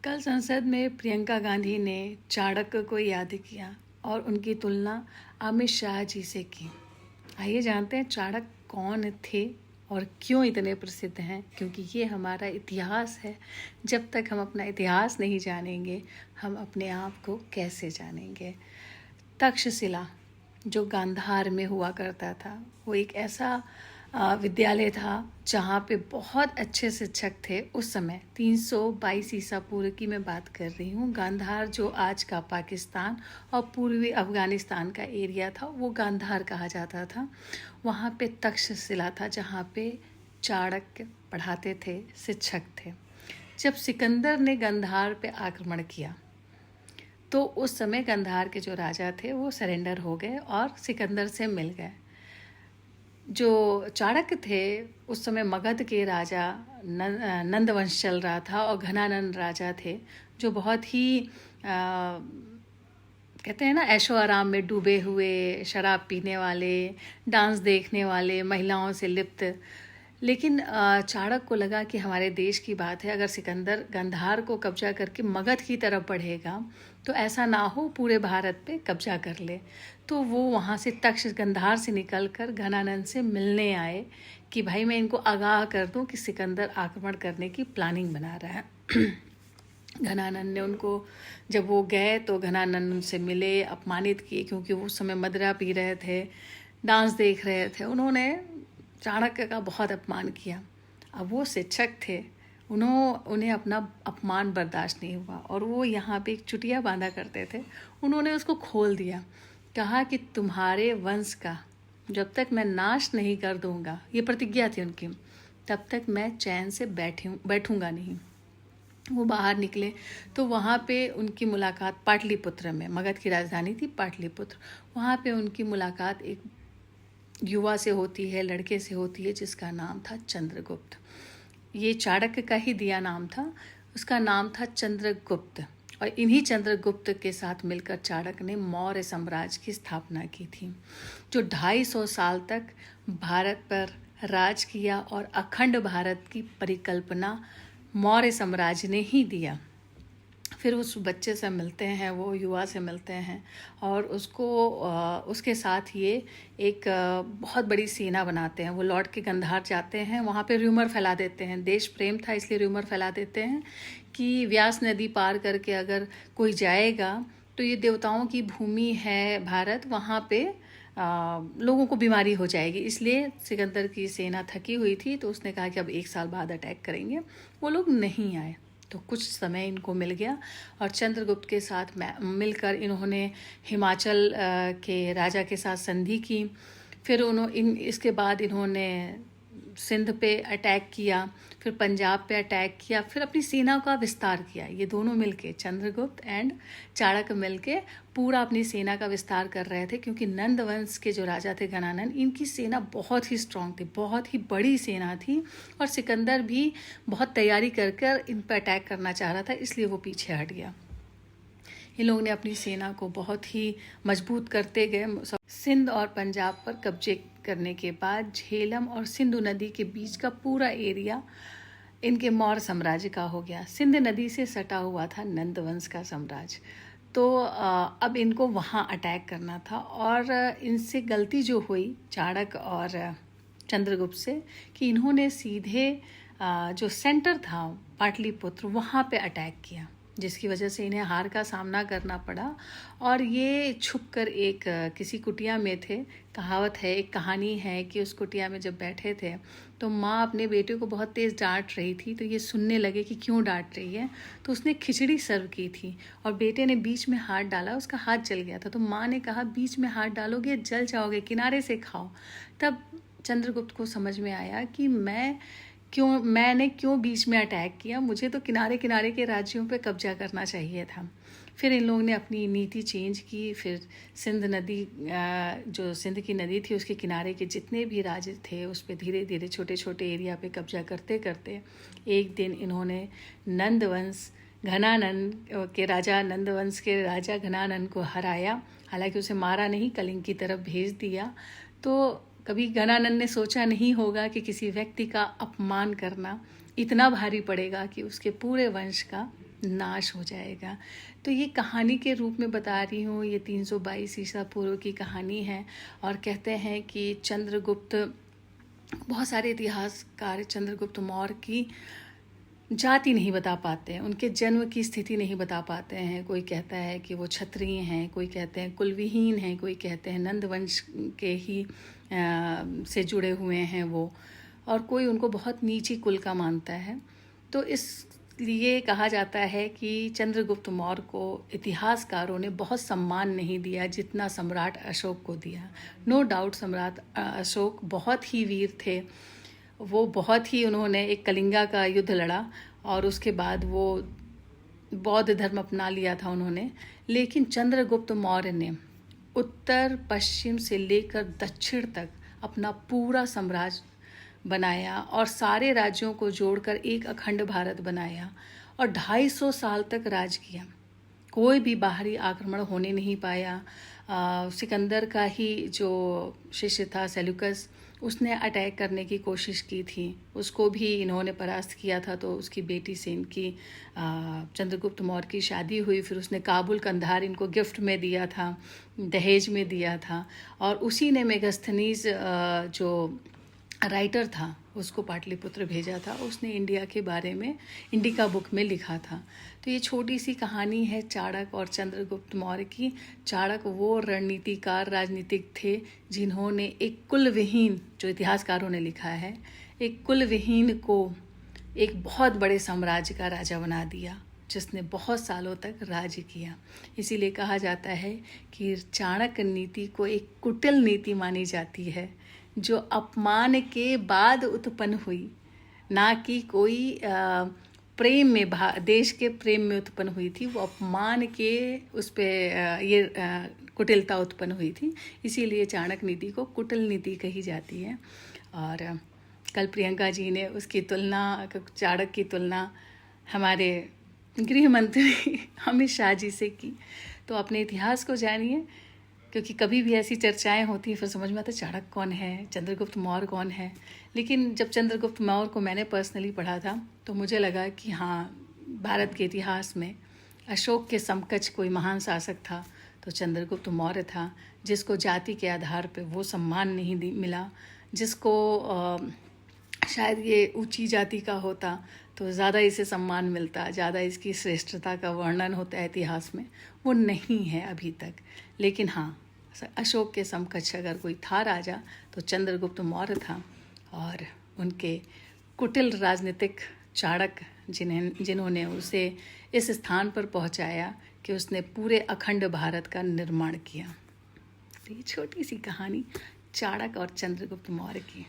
कल संसद में प्रियंका गांधी ने चाणक्य को याद किया और उनकी तुलना अमित शाह जी से की। आइए जानते हैं चाणक्य कौन थे और क्यों इतने प्रसिद्ध हैं, क्योंकि ये हमारा इतिहास है। जब तक हम अपना इतिहास नहीं जानेंगे, हम अपने आप को कैसे जानेंगे। तक्षशिला जो गांधार में हुआ करता था, वो एक ऐसा विद्यालय था जहाँ पे बहुत अच्छे शिक्षक थे। उस समय 322 ईसा पूर्व की मैं बात कर रही हूँ। गांधार जो आज का पाकिस्तान और पूर्वी अफ़गानिस्तान का एरिया था, वो गांधार कहा जाता था। वहाँ पे तक्षशिला था जहाँ पे चाणक्य पढ़ाते थे, शिक्षक थे। जब सिकंदर ने गांधार पे आक्रमण किया तो उस समय गांधार के जो राजा थे वो सरेंडर हो गए और सिकंदर से मिल गए। जो चाणक्य थे उस समय मगध के राजा नंद वंश चल रहा था और घनानंद राजा थे, जो बहुत ही कहते हैं ना, ऐशो आराम में डूबे हुए, शराब पीने वाले, डांस देखने वाले, महिलाओं से लिप्त। लेकिन चाणक्य को लगा कि हमारे देश की बात है, अगर सिकंदर गांधार को कब्जा करके मगध की तरफ बढ़ेगा तो ऐसा ना हो पूरे भारत पे कब्जा कर ले। तो वो वहाँ से गांधार से निकल कर घनानंद से मिलने आए कि भाई मैं इनको आगाह कर दूं कि सिकंदर आक्रमण करने की प्लानिंग बना रहा है। घनानंद ने उनको, जब वो गए तो घनानंद उनसे मिले, अपमानित किए क्योंकि वो उस समय मदिरा पी रहे थे, डांस देख रहे थे। उन्होंने चाणक्य का बहुत अपमान किया। अब वो शिक्षक थे, उन्हें अपना अपमान बर्दाश्त नहीं हुआ और वो यहाँ पे एक चुटिया बांधा करते थे। उन्होंने उसको खोल दिया, कहा कि तुम्हारे वंश का जब तक मैं नाश नहीं कर दूंगा, ये प्रतिज्ञा थी उनकी, तब तक मैं चैन से बैठूंगा नहीं। वो बाहर निकले तो वहाँ पे उनकी मुलाकात पाटलिपुत्र में, मगध की राजधानी थी पाटलिपुत्र, वहाँ पे उनकी मुलाकात एक युवा से होती है, लड़के से होती है जिसका नाम था चंद्रगुप्त। ये चाणक्य का ही दिया नाम था, उसका नाम था चंद्रगुप्त। और इन्हीं चंद्रगुप्त के साथ मिलकर चाणक्य ने मौर्य साम्राज्य की स्थापना की थी, जो 250 साल तक भारत पर राज किया और अखंड भारत की परिकल्पना मौर्य साम्राज्य ने ही दिया। फिर उस बच्चे से मिलते हैं, वो युवा से मिलते हैं और उसके साथ ये एक बहुत बड़ी सेना बनाते हैं। वो लौट के गांधार जाते हैं, वहाँ पे र्यूमर फैला देते हैं, देश प्रेम था इसलिए र्यूमर फैला देते हैं कि व्यास नदी पार करके अगर कोई जाएगा तो ये देवताओं की भूमि है भारत, वहाँ पे लोगों को बीमारी हो जाएगी। इसलिए सिकंदर की सेना थकी हुई थी तो उसने कहा कि अब 1 साल बाद अटैक करेंगे। वो लोग नहीं आए तो कुछ समय इनको मिल गया और चंद्रगुप्त के साथ मिलकर इन्होंने हिमाचल के राजा के साथ संधि की। फिर इसके बाद इन्होंने सिंध पे अटैक किया, फिर पंजाब पे अटैक किया, फिर अपनी सेना का विस्तार किया। ये दोनों मिलके, चंद्रगुप्त एंड चाणक्य मिलके पूरा अपनी सेना का विस्तार कर रहे थे, क्योंकि नंद वंश के जो राजा थे घनानंद, इनकी सेना बहुत ही स्ट्रांग थी, बहुत ही बड़ी सेना थी और सिकंदर भी बहुत तैयारी कर इन पर अटैक करना चाह रहा था, इसलिए वो पीछे हट गया। इन लोगों ने अपनी सेना को बहुत ही मजबूत करते गए। सिंध और पंजाब पर कब्जे करने के बाद झेलम और सिंधु नदी के बीच का पूरा एरिया इनके मौर्य साम्राज्य का हो गया। सिंध नदी से सटा हुआ था नंद वंश का साम्राज्य। तो अब इनको वहाँ अटैक करना था और इनसे गलती जो हुई चाणक्य और चंद्रगुप्त से कि इन्होंने सीधे जो सेंटर था पाटलिपुत्र, वहाँ पे अटैक किया, जिसकी वजह से इन्हें हार का सामना करना पड़ा। और ये छुपकर एक किसी कुटिया में थे। कहावत है, एक कहानी है कि उस कुटिया में जब बैठे थे तो माँ अपने बेटे को बहुत तेज़ डांट रही थी, तो ये सुनने लगे कि क्यों डांट रही है। तो उसने खिचड़ी सर्व की थी और बेटे ने बीच में हाथ डाला, उसका हाथ जल गया था। तो माँ ने कहा, बीच में हाथ डालोगे जल जाओगे, किनारे से खाओ। तब चंद्रगुप्त को समझ में आया कि मैंने क्यों बीच में अटैक किया, मुझे तो किनारे किनारे के राज्यों पे कब्जा करना चाहिए था। फिर इन लोगों ने अपनी नीति चेंज की। फिर सिंध नदी, जो सिंध की नदी थी, उसके किनारे के जितने भी राज्य थे उस पर धीरे धीरे छोटे छोटे एरिया पे कब्जा करते करते एक दिन इन्होंने नंदवंश के राजा घनानंद को हराया। हालांकि उसे मारा नहीं, कलिंग की तरफ भेज दिया। तो कभी घनानंद ने सोचा नहीं होगा कि किसी व्यक्ति का अपमान करना इतना भारी पड़ेगा कि उसके पूरे वंश का नाश हो जाएगा। तो ये कहानी के रूप में बता रही हूँ, ये 322 ईसा पूर्व की कहानी है। और कहते हैं कि चंद्रगुप्त, बहुत सारे इतिहासकार चंद्रगुप्त मौर्य की जाति नहीं बता पाते हैं, उनके जन्म की स्थिति नहीं बता पाते हैं। कोई कहता है कि वो क्षत्रिय हैं, कोई कहते हैं कुलविहीन हैं, कोई कहते हैं नंदवंश के ही से जुड़े हुए हैं वो, और कोई उनको बहुत नीची कुल का मानता है। तो इसलिए कहा जाता है कि चंद्रगुप्त मौर्य को इतिहासकारों ने बहुत सम्मान नहीं दिया जितना सम्राट अशोक को दिया। नो डाउट सम्राट अशोक बहुत ही वीर थे, वो बहुत ही, उन्होंने एक कलिंगा का युद्ध लड़ा और उसके बाद वो बौद्ध धर्म अपना लिया था उन्होंने। लेकिन चंद्रगुप्त मौर्य ने उत्तर पश्चिम से लेकर दक्षिण तक अपना पूरा साम्राज्य बनाया और सारे राज्यों को जोड़कर एक अखंड भारत बनाया और 250 साल तक राज किया। कोई भी बाहरी आक्रमण होने नहीं पाया। सिकंदर का ही जो शिष्य था सेल्यूकस, उसने अटैक करने की कोशिश की थी, उसको भी इन्होंने परास्त किया था। तो उसकी बेटी से इनकी चंद्रगुप्त मौर्य की शादी हुई। फिर उसने काबुल कंधार इनको गिफ्ट में दिया था, दहेज में दिया था। और उसी ने मेगास्थनीज जो राइटर था उसको पाटलिपुत्र भेजा था। उसने इंडिया के बारे में इंडिका बुक में लिखा था। तो ये छोटी सी कहानी है चाणक्य और चंद्रगुप्त मौर्य की। चाणक्य वो रणनीतिकार, राजनीतिक थे जिन्होंने एक कुलविहीन, जो इतिहासकारों ने लिखा है, एक कुलविहीन को एक बहुत बड़े साम्राज्य का राजा बना दिया, जिसने बहुत सालों तक राज्य किया। इसीलिए कहा जाता है कि चाणक्य नीति को एक कुटिल नीति मानी जाती है, जो अपमान के बाद उत्पन्न हुई, ना कि कोई प्रेम में, देश के प्रेम में उत्पन्न हुई थी। वो अपमान के उस पे ये कुटिलता उत्पन्न हुई थी। इसीलिए चाणक्य नीति को कुटिल नीति कही जाती है। और कल प्रियंका जी ने उसकी तुलना, चाणक्य की तुलना हमारे गृह मंत्री अमित शाह जी से की। तो अपने इतिहास को जानिए, क्योंकि कभी भी ऐसी चर्चाएं होती हैं फिर समझ में आता है चाणक्य कौन है, चंद्रगुप्त मौर्य कौन है। लेकिन जब चंद्रगुप्त मौर्य को मैंने पर्सनली पढ़ा था तो मुझे लगा कि हाँ, भारत के इतिहास में अशोक के समकक्ष कोई महान शासक था तो चंद्रगुप्त मौर्य था, जिसको जाति के आधार पर वो सम्मान नहीं मिला, जिसको शायद ये ऊंची जाति का होता तो ज़्यादा इसे सम्मान मिलता, ज़्यादा इसकी श्रेष्ठता का वर्णन होता है इतिहास में। वो नहीं है अभी तक। लेकिन हाँ, अशोक के समकक्ष अगर कोई था राजा तो चंद्रगुप्त मौर्य था। और उनके कुटिल राजनीतिक चाणक्य जिन्होंने उसे इस स्थान पर पहुंचाया कि उसने पूरे अखंड भारत का निर्माण किया। तो ये छोटी सी कहानी चाणक्य और चंद्रगुप्त मौर्य की।